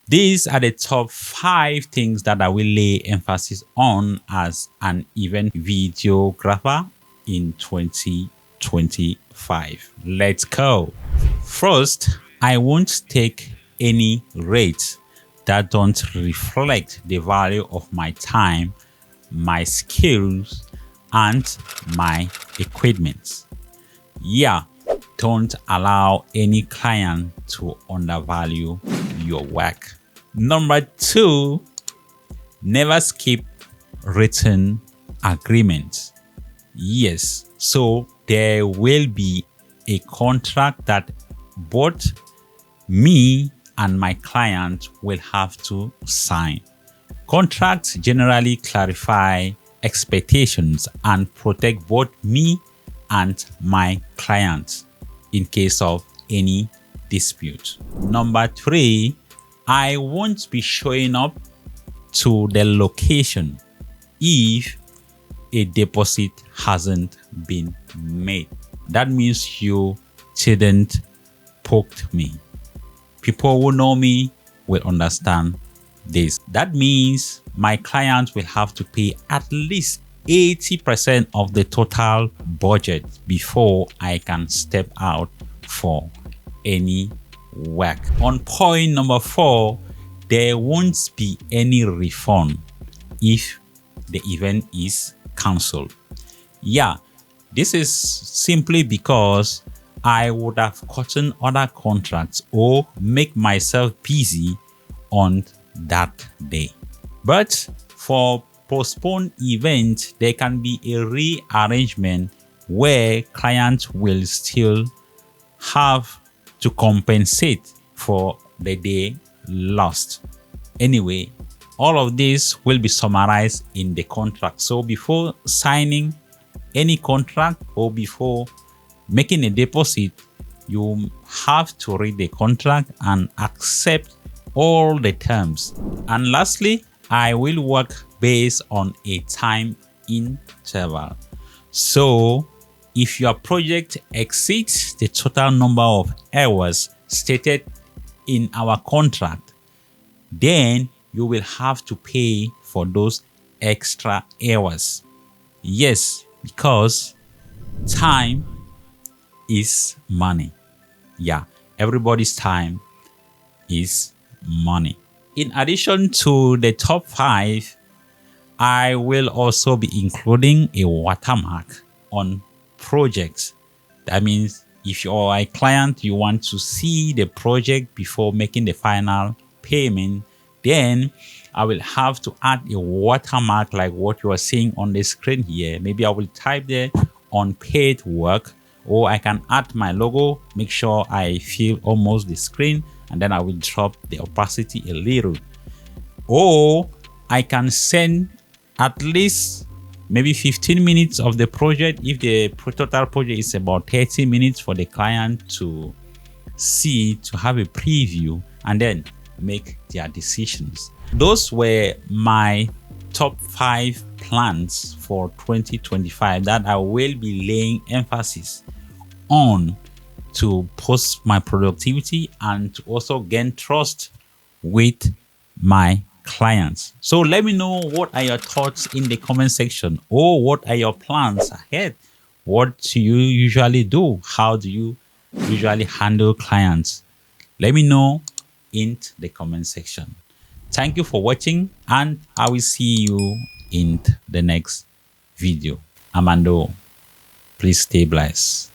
These are the top 5 things that I will lay emphasis on as an event videographer in 2025. Let's go. First, I won't take any rates that don't reflect the value of my time, my skills, and my equipment. Yeah, don't allow any client to undervalue your work. Number 2, never skip written agreements. Yes, so there will be a contract that both me and my client will have to sign. Contracts generally clarify expectations and protect both me and my client in case of any dispute. Number 3, I won't be showing up to the location if a deposit hasn't been made. That means you didn't poke me. People who know me will understand this. That means my client will have to pay at least 80% of the total budget before I can step out for any work. On point number 4, there won't be any refund if the event is cancelled. Yeah, this is simply because I would have gotten other contracts or make myself busy on that day. But for postponed events, there can be a rearrangement where clients will still have to compensate for the day lost. Anyway, all of this will be summarized in the contract. So before signing any contract or before making a deposit, you have to read the contract and accept all the terms. And lastly, I will work based on a time interval. So if your project exceeds the total number of hours stated in our contract, then you will have to pay for those extra hours. Yes, because time is money. Yeah, everybody's time is money. In addition to the top 5, I will also be including a watermark on projects. That means if you're a client, you want to see the project before making the final payment, then I will have to add a watermark like what you are seeing on the screen here. Maybe I will type there unpaid work, or I can add my logo, make sure I fill almost the screen, and then I will drop the opacity a little. Or I can send at least maybe 15 minutes of the project if the total project is about 30 minutes for the client to see, to have a preview, and then make their decisions. Those were my top 5 plans for 2025 that I will be laying emphasis on to boost my productivity and to also gain trust with my clients. So let me know what are your thoughts in the comment section, or what are your plans ahead? What do you usually do? How do you usually handle clients? Let me know in the comment section. Thank you for watching, and I will see you in the next video. Armando, please stay blessed.